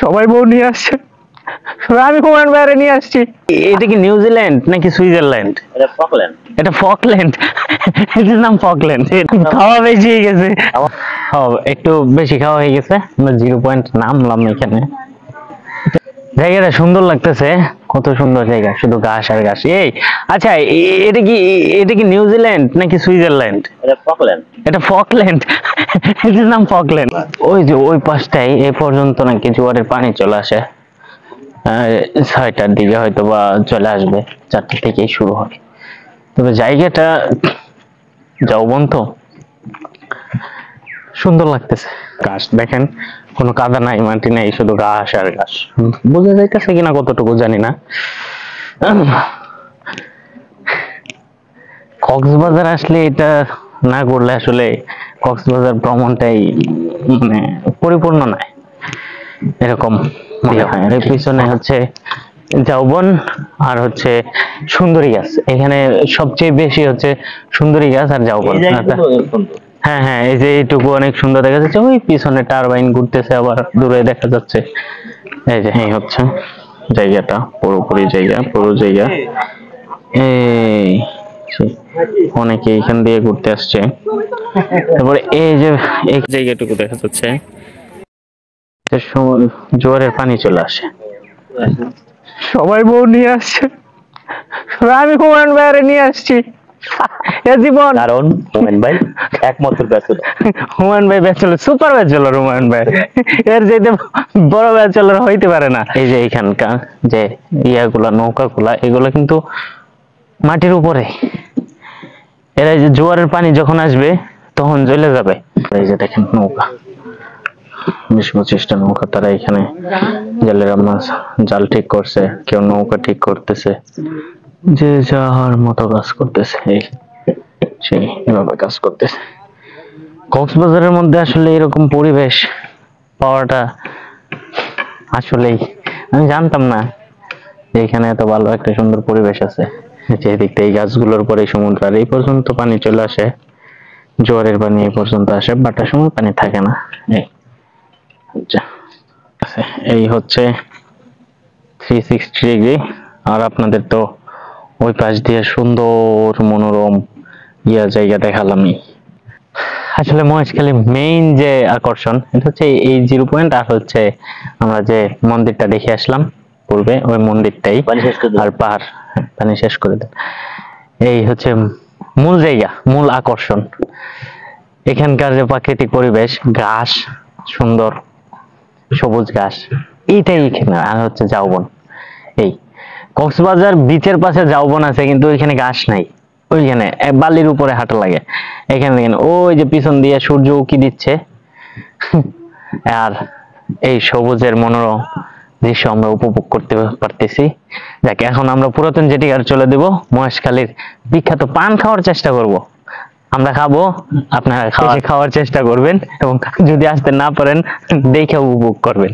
সবাই বউ নিয়ে আসছে, আমি হুমায়ুন ভাইরে নিয়ে আসছি। এটা কি নিউজিল্যান্ড নাকি সুইজারল্যান্ড? এটা ফকল্যান্ড। এটা ফকল্যান্ড, এটার নাম ফকল্যান্ড। খাওয়া বেশি হয়ে গেছে, একটু বেশি খাওয়া হয়ে গেছে। আমরা 0 পয়েন্ট নামলাম এখানে। জায়গাটা সুন্দর লাগতেছে, কত সুন্দর জায়গা, শুধু ঘাস আর ঘাস। এই আচ্ছা, এটা কি নিউজিল্যান্ড নাকি সুইজারল্যান্ড? এটা ফকল্যান্ড। এটা ফকল্যান্ড, এটার নাম ফকল্যান্ড। ওই যে ওই পাশটাই এ পর্যন্ত নাকি জোয়ারের পানি চলে আসে, 6টার দিকে হয়তো বা চলে আসবে, 4টা থেকেই শুরু হয়। তবে জায়গাটা যৌবন তো সুন্দর লাগতেছে। ঘাস দেখেন, কোনো কাদা নাই, মাটি নাই, শুধু ঘাস আর ঘাস। বোঝা যাইতেছে কিনা কতটুকু জানি না। কক্সবাজার আসলে এটা না করলে আসলে কক্সবাজার ভ্রমণটাই মানে পরিপূর্ণ নয়, এরকম মনে হয়। এর পিছনে হচ্ছে যৌবন আর হচ্ছে সুন্দরী গাছ। এখানে সবচেয়ে বেশি হচ্ছে সুন্দরী গাছ আর যৌবন। হ্যাঁ হ্যাঁ, এই যে এইটুকু অনেক সুন্দর দেখা যাচ্ছে। ওই পিছনে টারবাইন ঘুরতেছে, আবার দূরে দেখা যাচ্ছে। এই যে এই হচ্ছে জায়গাটা, পুরোপুরি জায়গা, পুরো জায়গা। এই অনেকে এখান দিয়ে ঘুরতে আসছে। তারপরে এই যে এই জায়গাটুকু দেখা যাচ্ছে, জোয়ারের পানি চলে আসে, সবাই বউ নিয়ে আসছে, আমি হুমায়ুন ভাইরে নিয়ে আসছি। জীবন কারণ হুমায়ুন ভাই একমাত্র ব্যাচেলর। হুমায়ুন ভাই ব্যাচেলর, সুপার ব্যাচেলর হুমায়ুন ভাই, এর যেতে বড় ব্যাচেলর হইতে পারে না। এই যে এখানকার যে ইয়াগুলা, নৌকাগুলা, এগুলো কিন্তু মাটির উপরে। এরা যে জোয়ারের পানি যখন আসবে তখন জ্বলে যাবে। এই যে দেখেন নৌকা, 20-25টা নৌকা, তারা এখানে জালের মাছ জাল ঠিক করছে, কেউ নৌকা ঠিক করতেছে, যে যার মতো কাজ করতেছে। এই সেই এভাবে কাজ করতেছে। কক্সবাজারের মধ্যে আসলে এরকম পরিবেশ পাওয়াটা আসলেই আমি জানতাম না যে এখানে এত ভালো একটা সুন্দর পরিবেশ আছে। যে দিকটা এই গাছগুলোর পরে সমুদ্র, আর এই পর্যন্ত পানি চলে আসে, জোয়ারের পানি এই পর্যন্ত আসে, বাটার সময় পানি থাকে না। এই হচ্ছে 360 ডিগ্রি। আর আপনাদের তো ওই পাশ দিয়ে সুন্দর মনোরম জায়গা দেখালামই। আসলে মহেশখালী মেইন যে আকর্ষণ এটা হচ্ছে এই 0 পয়েন্ট, আর হচ্ছে আমরা যে মন্দিরটা দেখে আসলাম পূর্বে, ওই মন্দিরটাই। আর পাহাড়, পানি শেষ করে দেন। এই হচ্ছে মূল জায়গা, মূল আকর্ষণ। এখানকার যে প্রাকৃতিক পরিবেশ, ঘাস, সুন্দর সবুজ ঘাস, এইটাই এখানে। আর হচ্ছে যৌবন। এই কক্সবাজার বিচের পাশে যৌবন আছে, কিন্তু ওইখানে ঘাস নাই, ওইখানে বালির উপরে হাঁটা লাগে। এখানে দেখেন ওই যে পিছন দিয়ে সূর্য উকি দিচ্ছে, আর এই সবুজের মনোরম দৃশ্য আমরা উপভোগ করতে পারতেছি। যাকে এখন আমরা পুরাতন জেটি ঘাট চলে দেব, মহেশখালীর বিখ্যাত পান খাওয়ার চেষ্টা করব। আমরা খাবো, আপনারা খাওয়ার চেষ্টা করবেন, এবং যদি আসতে না পারেন দেখে উপভোগ করবেন।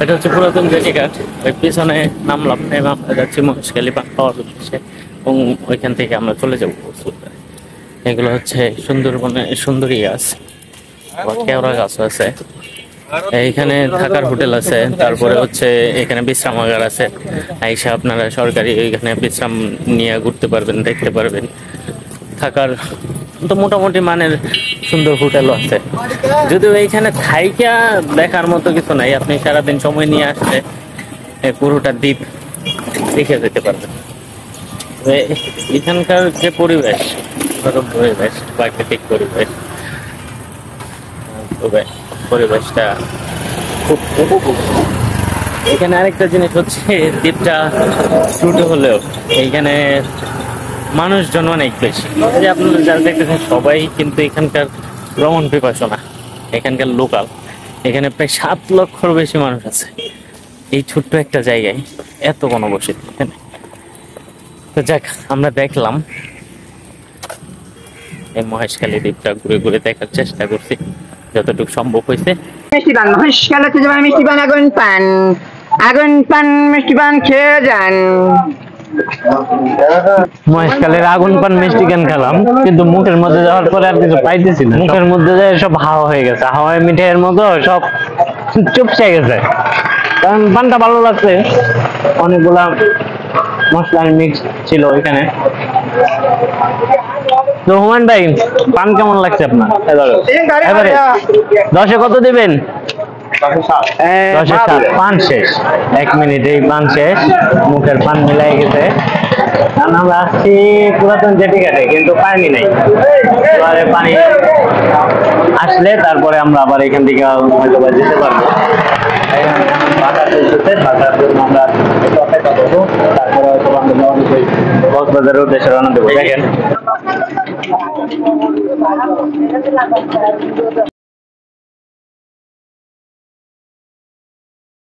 এটা হচ্ছে পুরাতন জেটি ঘাট, ওই পিছনে নামলাম, আমরা যাচ্ছি মহেশখালী পান খাওয়ার উদ্দেশ্যে, এবং ওইখান থেকে আমরা চলে যাবো। এগুলো হচ্ছে সুন্দরবনে সুন্দরী গাছ, আবার কেওড়া গাছ আছে। এইখানে থাকার হোটেল আছে, তারপরে হচ্ছে এখানে বিশ্রামাগার আছে। আইসা আপনারা সরকারি এখানে বিশ্রাম নিয়ে ঘুরতে পারবেন, দেখতে পারবেন। থাকার তো মোটামুটি মানের সুন্দর হোটেলও আছে, যদিও এইখানে থাইকা দেখার মতো কিছু নাই। আপনি সারাদিন সময় নিয়ে আসলে এই পুরোটা দ্বীপ দেখে যেতে পারবেন। এখানকার যে পরিবেশ, পরিবেশ, প্রাকৃতিক পরিবেশ, পরিবেশটা খুব উপভোগ। এখানে আরেকটা জিনিস হচ্ছে, দ্বীপটা ছোট হলেও এইখানে মানুষজন অনেক বেশি। যে আপনারা যারা দেখতেছেন সবাই কিন্তু এখানকার ভ্রমণ পিপাসু না, এখানকার লোকাল। এখানে প্রায় 7 লক্ষর বেশি মানুষ আছে এই ছোট্ট একটা জায়গায়, এত গণবসতি এখানে। তো যাক, আমরা দেখলাম এই মহেশখালী দ্বীপটা ঘুরে ঘুরে দেখার চেষ্টা করছি যতটুকু সম্ভব হয়েছে। মিষ্টি পান, মহেশখালীতে যাবেন মিষ্টি পান, আগুন পান, আগুন পান, মিষ্টি পান খেয়ে যান। মহেশখালীর আগুন পান মিষ্টি গান খেলাম, কিন্তু মুখের মধ্যে যাওয়ার পরে আর কিছু পাইতেছি না। মুখের মধ্যে যায় সব হাওয়া হয়ে গেছে, হাওয়ায় মিঠাইয়ের মতো সব চুপসে গেছে, কারণ পানটা ভালো লাগছে, অনেকগুলা মশলার মিক্স ছিল এখানে। তো হুমায়ুন ভাই, পান কেমন লাগছে আপনার? এবারে 10-এ কত দিবেন? 10-এ 7। পান শেষ, 1 মিনিটেই পান শেষ, মুখের পান মিলাই গেছে। কারণ আমরা আসছি পুরাতন জেটি ঘাটে, কিন্তু পানি নাই। এবারে পানি আসলে তারপরে আমরা আবার এখান থেকে হয়তো বা যেতে পারবো। ভাটা চলতেছে, ভাটার জন্য আমরা একটু অপেক্ষা করবো, তারপরে হয়তো আমরা কক্সবাজারের উদ্দেশ্যে রওনা দেবো। দেখেন